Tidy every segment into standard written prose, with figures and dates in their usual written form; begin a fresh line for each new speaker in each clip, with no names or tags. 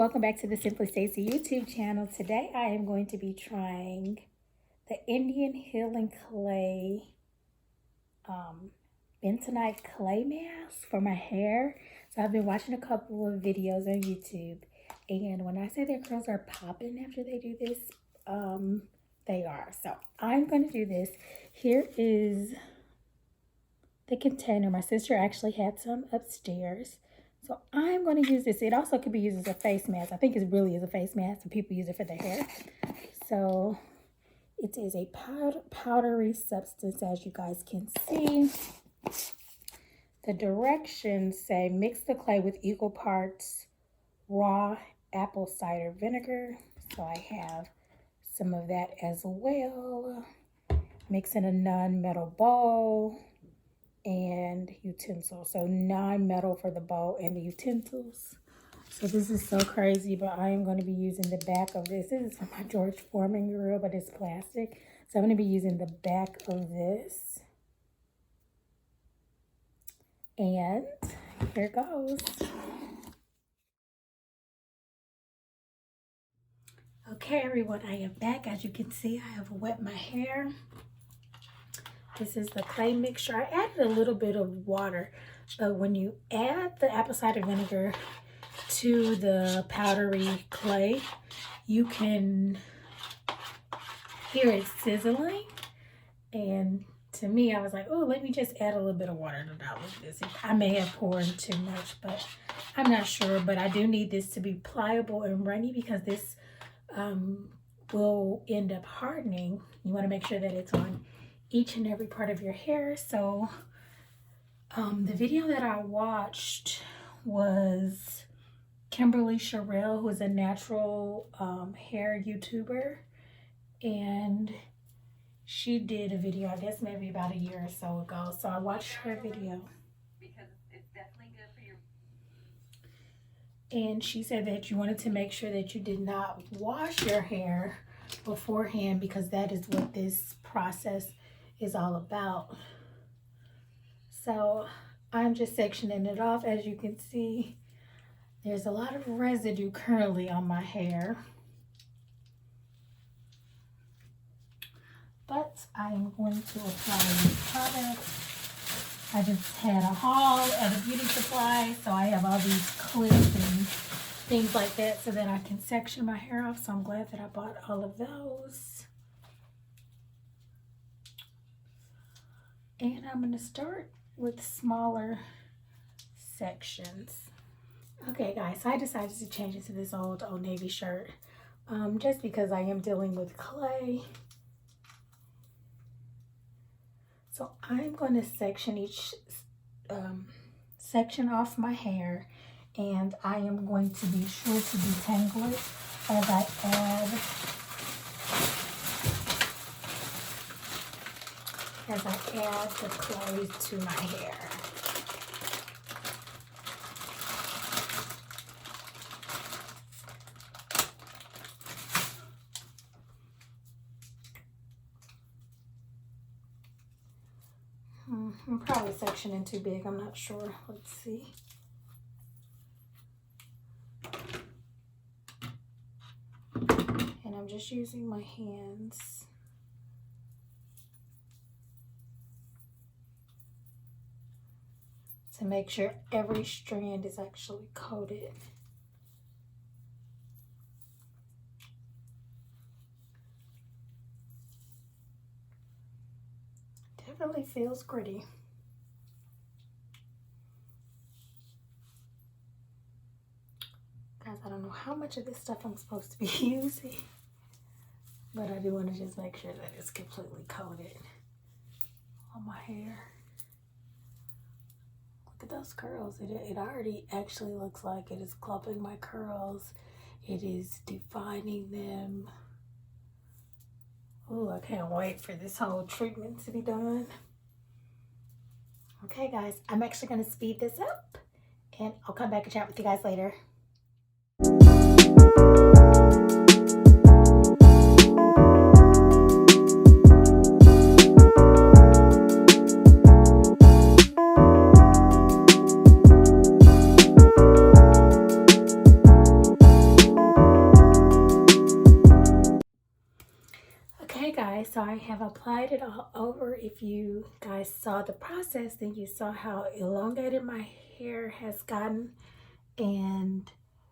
welcome back to the Simply Stacy YouTube channel. Today I am going to be trying the Indian Healing Clay Bentonite clay mask for my hair. So I've been watching a couple of videos on YouTube, and when I say their curls are popping after they do this, they are. So I'm going to do this. Here is the container. My sister actually had some upstairs. So I'm going to use this. It also could be used as a face mask. I think it really is a face mask, and people use it for their hair. So it is a powdery substance, as you guys can see. The directions say mix the clay with equal parts raw apple cider vinegar. So I have some of that as well. Mix in a non-metal bowl and utensils. So non-metal for the bowl and the utensils. So this is so crazy, but I am going to be using the back of this. This is from my George Foreman grill, but it's plastic. So I'm going to be using the back of this. And here goes. Okay, everyone, I am back. As you can see, I have wet my hair. This is the clay mixture. I added a little bit of water, but when you add the apple cider vinegar to the powdery clay, you can hear it sizzling. And to me, I was like, oh, let me just add a little bit of water to dilute this. I may have poured too much, but I'm not sure. But I do need this to be pliable and runny because this will end up hardening. You want to make sure that it's on each and every part of your hair. So the video that I watched was Kimberly Sherrill, who is a natural hair YouTuber, and she did a video, I guess maybe about a year or so ago. So I watched her video. Because it's definitely good for your... And she said that you wanted to make sure that you did not wash your hair beforehand, because that is what this process is all about. So I'm just sectioning it off. As you can see, there's a lot of residue currently on my hair, but I'm going to apply this product. I just had a haul at a beauty supply, so I have all these clips and things like that so that I can section my hair off. So I'm glad that I bought all of those. And I'm going to start with smaller sections. Okay, guys, so I decided to change into this old Navy shirt just because I am dealing with clay. So I'm going to section each section off my hair, and I am going to be sure to detangle it as I add the clay to my hair. I'm probably sectioning too big, I'm not sure. Let's see. And I'm just using my hands to make sure every strand is actually coated. Definitely feels gritty. Guys, I don't know how much of this stuff I'm supposed to be using, but I do want to just make sure that it's completely coated on my hair. Look at those curls. It already actually looks like it is clumping my curls. It is defining them. Oh, I can't wait for this whole treatment to be done. Okay, guys, I'm actually going to speed this up, and I'll come back and chat with you guys later. so I have applied it all over. If you guys saw the process, then you saw how elongated my hair has gotten and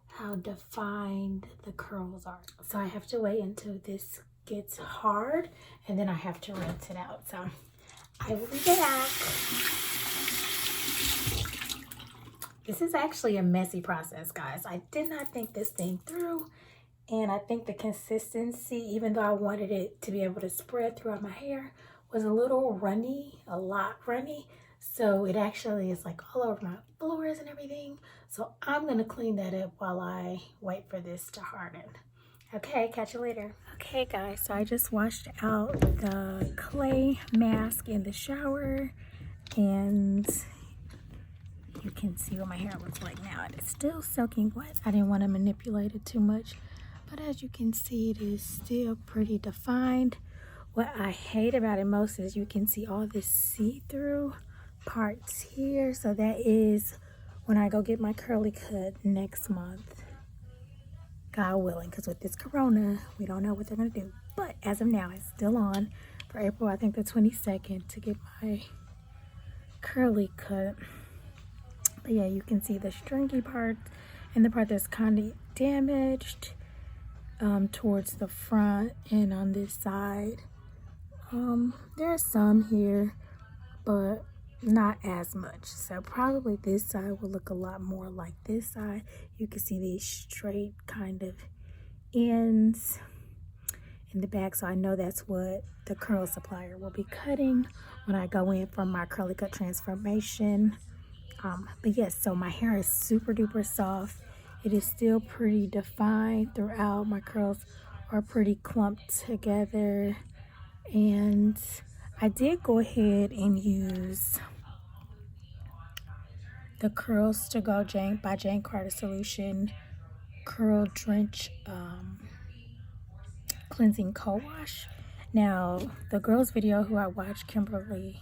how defined the curls are. So I have to wait until this gets hard and then I have to rinse it out. So I will be back. This is actually a messy process, guys. I did not think this thing through. And I think the consistency, even though I wanted it to be able to spread throughout my hair, was a little runny, a lot runny. So it actually is like all over my floors and everything. So I'm going to clean that up while I wait for this to harden. Okay, catch you later. Okay, guys, so I just washed out the clay mask in the shower. And you can see what my hair looks like now. It's still soaking wet. I didn't want to manipulate it too much. But as you can see, it is still pretty defined. What I hate about it most is you can see all this see-through parts here. So that is when I go get my curly cut next month. God willing, because with this corona, we don't know what they're going to do. But as of now, it's still on for April, I think the 22nd, to get my curly cut. But yeah, you can see the stringy part and the part that's kind of damaged. Towards the front and on this side. There's some here, but not as much. So probably this side will look a lot more like this side. You can see these straight kind of ends in the back. So I know that's what the curl supplier will be cutting when I go in for my curly cut transformation. But yes, so my hair is super duper soft. It is still pretty defined throughout. My curls are pretty clumped together. And I did go ahead and use the Curls to Go by Jane Carter Solution Curl Drench Cleansing Co-Wash. Now, the girl's video who I watched, Kimberly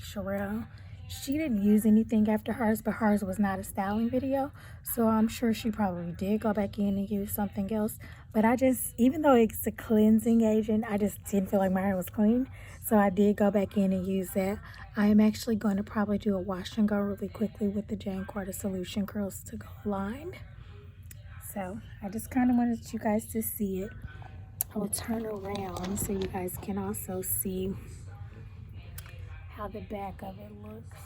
Sherrill, she didn't use anything after hers, but hers was not a styling video. So I'm sure she probably did go back in and use something else. But I just, even though it's a cleansing agent, I just didn't feel like my hair was clean. So I did go back in and use that. I am actually going to probably do a wash and go really quickly with the Jane Carter Solution Curls to Go line. So I just kind of wanted you guys to see it. I will turn around so you guys can also see how the back of it looks.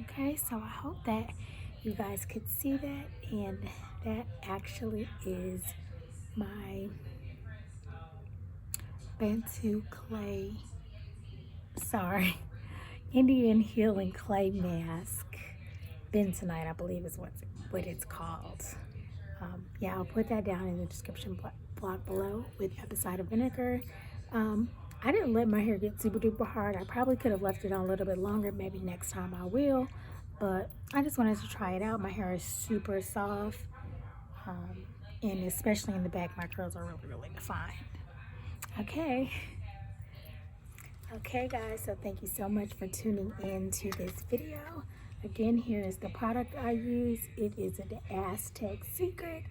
Okay, so I hope that you guys could see that, and that actually is my Indian Healing Clay Mask. Bentonite, I believe is what it's called. Yeah, I'll put that down in the description block below with apple cider vinegar. I didn't let my hair get super duper hard. I probably could have left it on a little bit longer. Maybe next time I will. But I just wanted to try it out. My hair is super soft. And especially in the back, my curls are really, really defined. Okay, guys, so thank you so much for tuning in to this video. Again, here is the product I use. It is an Aztec Secret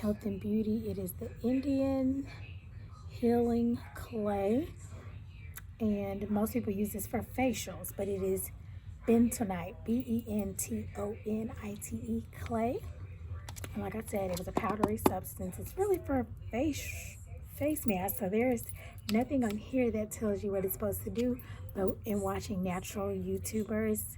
Health and Beauty. It is the Indian Healing Clay. And most people use this for facials, but it is Bentonite, Bentonite clay. And like I said, it was a powdery substance. It's really for face mask. So there's nothing on here that tells you what it's supposed to do. But in watching natural YouTubers,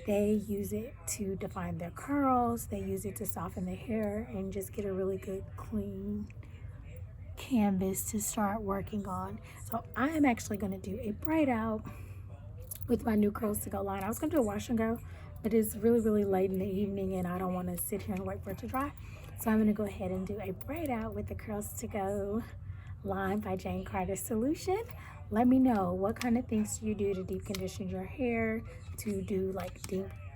they use it to define their curls. They use it to soften the hair and just get a really good, clean canvas to start working on. So I am actually going to do a braid out with my new Curls to Go line. I was going to do a wash and go, but it's really, really late in the evening and I don't want to sit here and wait for it to dry. So I'm going to go ahead and do a braid out with the Curls to Go line by Jane Carter Solution. Let me know what kind of things you do to deep condition your hair, to do like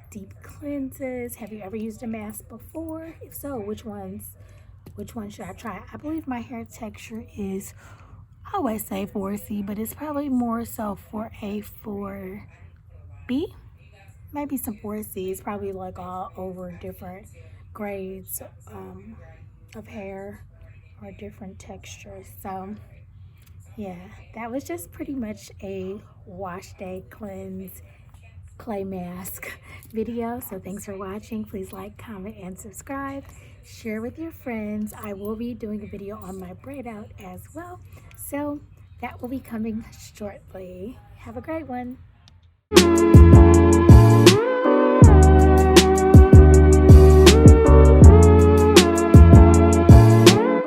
deep cleanses. Have you ever used a mask before? If so, which one should I try? I believe my hair texture is, I always say 4C, but it's probably more so for a 4B, maybe some 4Cs, probably like all over different grades of hair or different textures. So yeah, that was just pretty much a wash day cleanse clay mask video. So thanks for watching. Please like, comment, and subscribe. Share with your friends. I will be doing a video on my braid out as well. So that will be coming shortly. Have a great one.